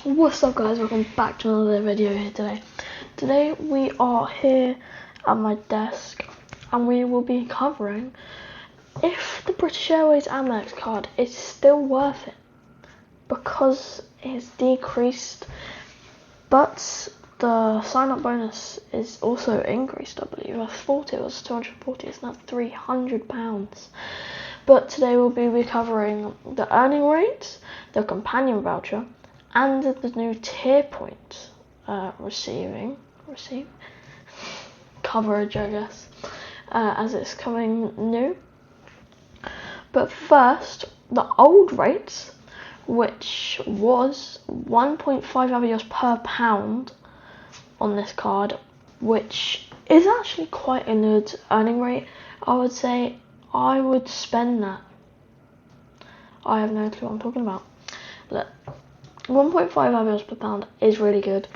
What's up guys, welcome back to another video here today. Today we are here at my desk and we will be covering if the British Airways Amex card is still worth it because it's decreased, but the sign up bonus is also increased. I believe I thought it was 240, it's now £300. But today we'll be covering the earning rates, the companion voucher, and the new tier point receive coverage, I guess, as it's coming new. But first, the old rates, which was 1.5 avios per pound on this card, which is actually quite a good earning rate. I would say I would spend that. I have no clue what I'm talking about. Look, 1.5 avios per pound is really good,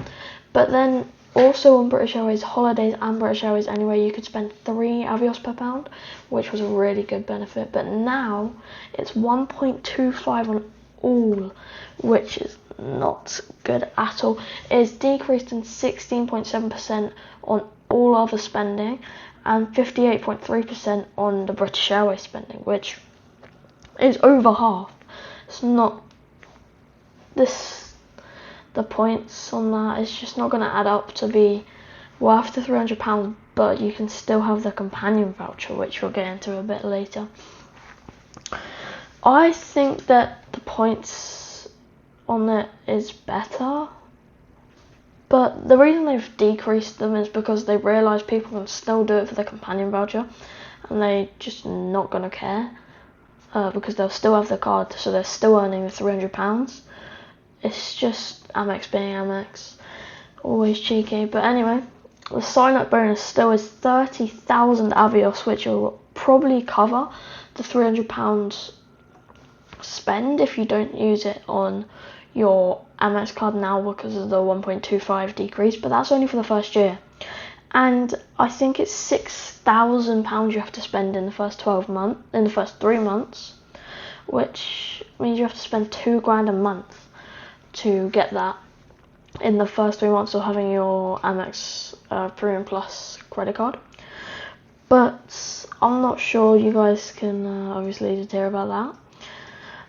but then also on British Airways Holidays and British Airways Anyway you could spend 3 avios per pound, which was a really good benefit. But now it's 1.25 on all, which is not good at all. It is decreased in 16.7% on all other spending and 58.3% on the British Airways spending, which is over half. It's not the points on that is just not going to add up to be worth the £300, but you can still have the companion voucher, which we'll get into a bit later. I think that the points on it is better, but the reason they've decreased them is because they realise people can still do it for the companion voucher, and they're just not going to care because they'll still have the card, so they're still earning the £300. It's just Amex being Amex, always cheeky. But anyway, the sign-up bonus still is 30,000 avios, which will probably cover the £300 spend if you don't use it on your Amex card now because of the 1.25 decrease. But that's only for the first year, and I think it's £6,000 you have to spend in the first 3 months, which means you have to spend £2,000 a month to get that in the first 3 months of having your Amex Premium Plus credit card. But I'm not sure, you guys can obviously just hear about that.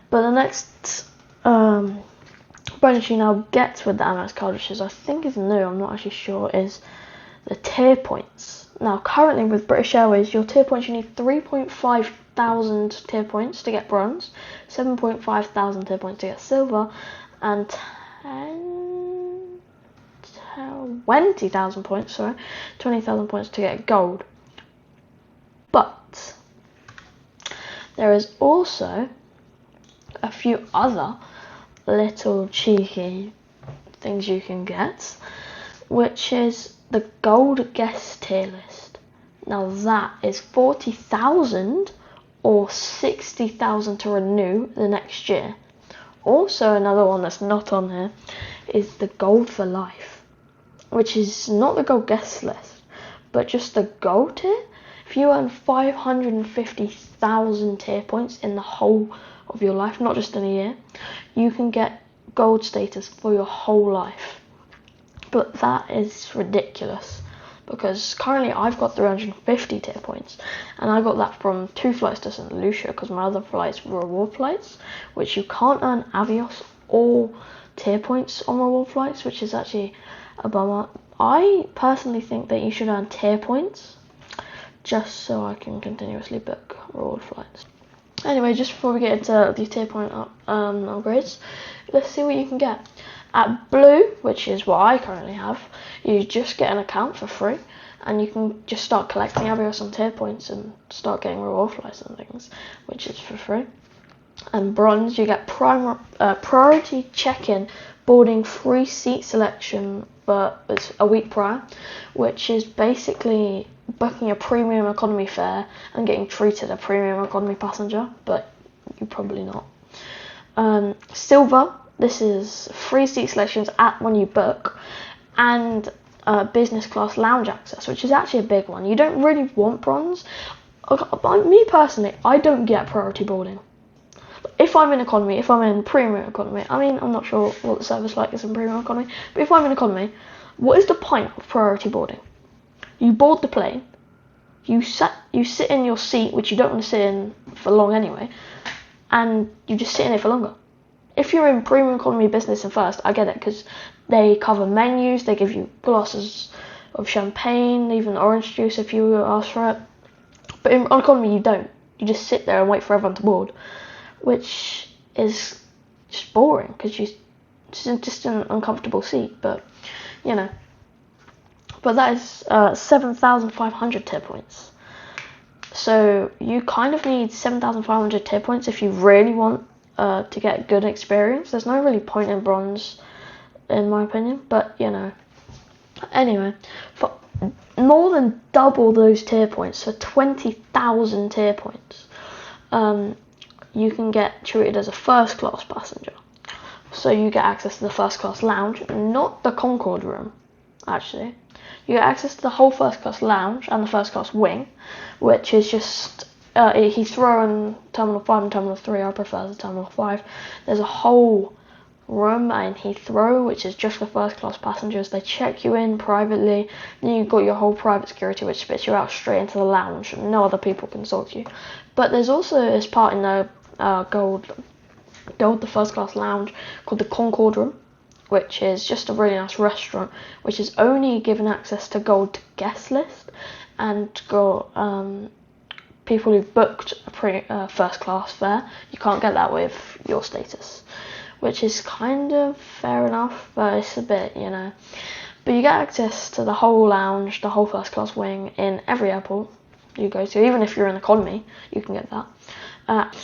But the next bonus you now get with the Amex card, which is I think is new, I'm not actually sure, is the tier points. Now currently with British Airways, your tier points, you need 3.5 thousand tier points to get bronze, 7.5 thousand tier points to get silver, and 20,000 points, 20,000 points to get gold. But there is also a few other little cheeky things you can get, which is the gold guest tier list. Now that is 40,000 or 60,000 to renew the next year. Also, another one that's not on here is the Gold for Life, which is not the Gold Guest List, but just the Gold tier. If you earn 550,000 tier points in the whole of your life, not just in a year, you can get Gold status for your whole life. But that is ridiculous, because currently I've got 350 tier points, and I got that from 2 flights to St. Lucia because my other flights were reward flights, which you can't earn avios or tier points on reward flights, which is actually a bummer. I personally think that you should earn tier points just so I can continuously book reward flights. Anyway, just before we get into the tier point upgrades, let's see what you can get. At Blue, which is what I currently have, you just get an account for free, and you can just start collecting avios and tier points and start getting reward flights and things, which is for free. And Bronze, you get priority check-in boarding free seat selection, but it's a week prior, which is basically booking a premium economy fare and getting treated a premium economy passenger, but you're probably not. Silver, this is free seat selections when you book, and business class lounge access, which is actually a big one. You don't really want Bronze. Me personally, I don't get priority boarding. if I'm in economy, if I'm in premium economy, I mean, I'm not sure what the service like is in premium economy, but if I'm in economy, what is the point of priority boarding? You board the plane, you sit in your seat, which you don't want to sit in for long anyway, and you just sit in it for longer. If you're in premium economy, business and first, I get it, because they cover menus, they give you glasses of champagne, even orange juice if you ask for it. But in economy, you don't. You just sit there and wait for everyone to board, which is just boring, because you're just in an uncomfortable seat. But, you know. But that is 7,500 tier points. So you kind of need 7,500 tier points if you really want to get a good experience. There's no really point in bronze, in my opinion, but you know. Anyway, for more than double those tier points, for 20,000 tier points, you can get treated as a first class passenger. So you get access to the first class lounge, not the Concorde room, actually. You get access to the whole first class lounge and the first class wing, which is just Heathrow and Terminal 5 and Terminal 3. I prefer the Terminal 5. There's a whole room in Heathrow, which is just for first class passengers. They check you in privately. Then you've got your whole private security, which spits you out straight into the lounge. No other people can sort you. But there's also this part in the Gold, the first class lounge, called the Concorde room, which is just a really nice restaurant, which is only given access to Gold guest list and got people who've booked a first class fare. You can't get that with your status, which is kind of fair enough, but it's a bit, you know. But you get access to the whole lounge, the whole first class wing in every airport you go to. Even if you're in economy, you can get that.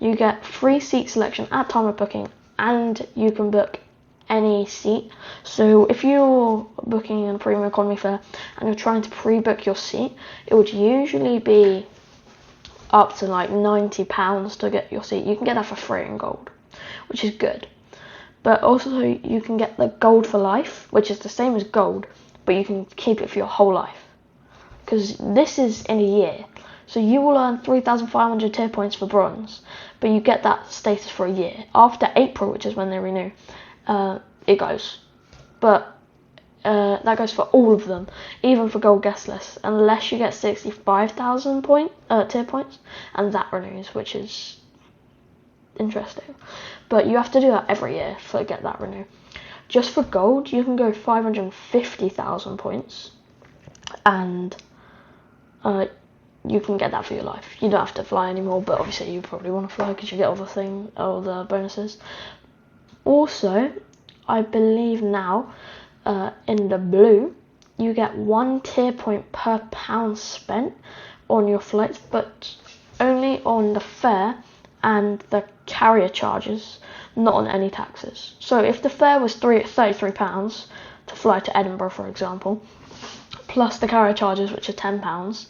You get free seat selection at time of booking, and you can book any seat. So if you're booking in a premium economy fare and you're trying to pre-book your seat, it would usually be up to like £90 to get your seat. You can get that for free in Gold, which is good. But also you can get the Gold for life, which is the same as Gold, but you can keep it for your whole life, because this is in a year. So you will earn 3,500 tier points for bronze, but you get that status for a year. After April, which is when they renew, it goes. But that goes for all of them, even for Gold guest lists, unless you get 65,000 tier points, and that renews, which is interesting. But you have to do that every year to get that renew. Just for Gold, you can go 550,000 points, and you can get that for your life. You don't have to fly anymore, but obviously you probably want to fly because you get all the bonuses. Also, I believe now, in the blue, you get 1 tier point per pound spent on your flights, but only on the fare and the carrier charges, not on any taxes. So if the fare was £33 to fly to Edinburgh, for example, plus the carrier charges, which are £10,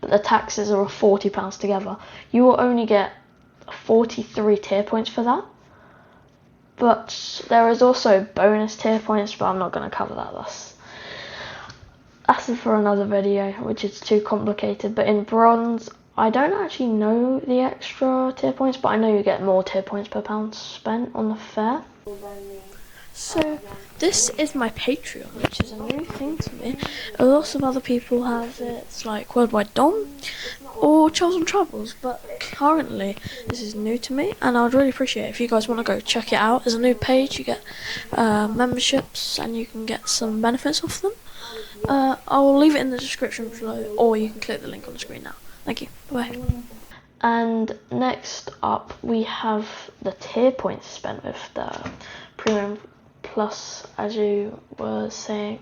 but the taxes are £40 together, you will only get 43 tier points for that. But there is also bonus tier points, but I'm not going to cover that. That's for another video, which is too complicated. But in bronze, I don't actually know the extra tier points, but I know you get more tier points per pound spent on the fare. So this is my Patreon, which is a new thing to me. A lot of other people have it. It's like Worldwide Dom or Charles on Travels, but currently this is new to me, and I'd really appreciate it if you guys want to go check it out. There's a new page, you get memberships, and you can get some benefits off them. I'll leave it in the description below, or you can click the link on the screen now. Thank you, bye. And next up we have the tier points spent with the Premium Plus, as you were saying.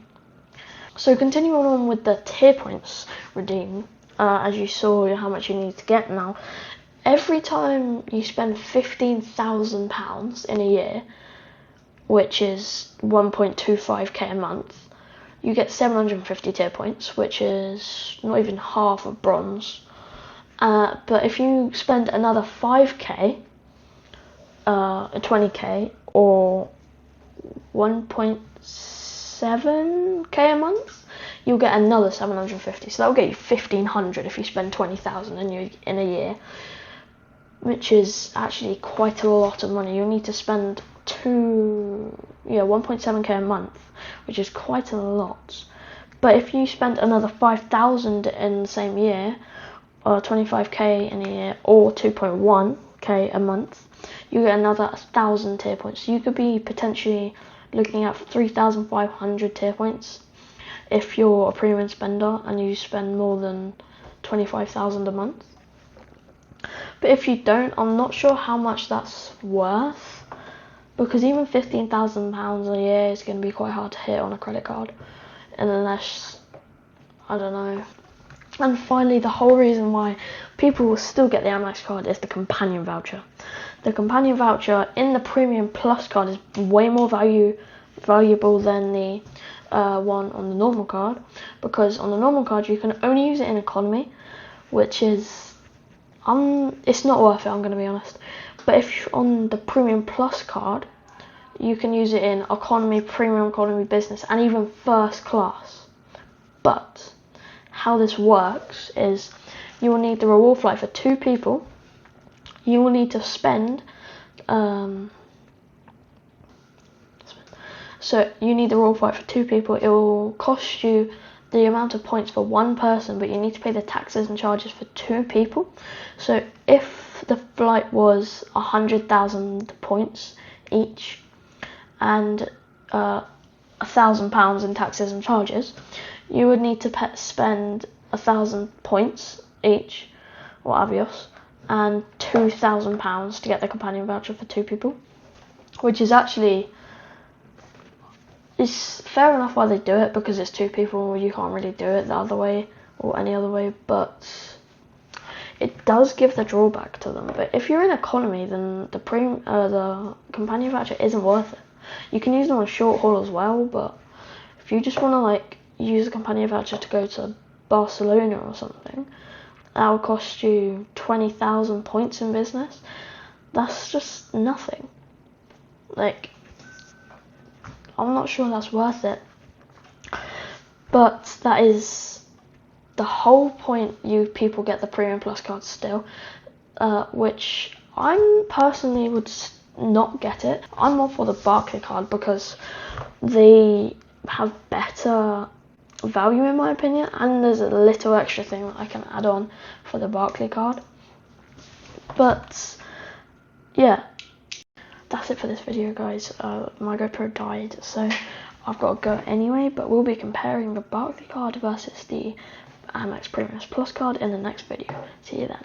So continuing on with the tier points redeemed, as you saw how much you need to get now, every time you spend £15,000 in a year, which is 1.25k a month, you get 750 tier points, which is not even half of bronze. But if you spend another 5k, 20k, or 1.7k a month, you'll get another 750. So that'll get you 1,500 if you spend 20,000 in a year. which is actually quite a lot of money. You'll need to spend 1.7k a month, which is quite a lot. But if you spend another 5,000 in the same year, or 25k in a year, or 2.1k a month, you get another 1,000 tier points. So you could be potentially looking at 3,500 tier points if you're a premium spender and you spend more than 25,000 a month. But if you don't, I'm not sure how much that's worth, because even £15,000 a year is going to be quite hard to hit on a credit card, unless, I don't know. And finally, the whole reason why people will still get the Amex card is the companion voucher. The companion voucher in the Premium Plus card is way more valuable than the one on the normal card, because on the normal card you can only use it in economy, which is it's not worth it, I'm going to be honest. But if on the Premium Plus card, you can use it in economy, premium economy, business, and even first class. But how this works is you will need the reward flight for 2 people. You will need to spend so you need the reward flight for 2 people. It will cost you the amount of points for 1 person, but you need to pay the taxes and charges for 2 people. So if the flight was 100,000 points each and £1,000 in taxes and charges, you would need to spend 1,000 points each, or avios, and £2,000 to get the companion voucher for 2 people, which is actually, it's fair enough why they do it, because it's 2 people, you can't really do it the other way or any other way, but it does give the drawback to them. But if you're in economy, then the companion voucher isn't worth it. You can use them on short haul as well, but if you just want to like use the companion voucher to go to Barcelona or something, that will cost you 20,000 points in business. That's just nothing. Like, I'm not sure that's worth it. But that is the whole point. You people get the Premium Plus card still, which I personally would not get it. I'm more for the Barclay card because they have better value in my opinion, and there's a little extra thing that I can add on for the Barclay card. But yeah, that's it for this video, guys. My GoPro died, so I've got to go anyway, but we'll be comparing the Barclay card versus the Amex Premium Plus card in the next video. See you then.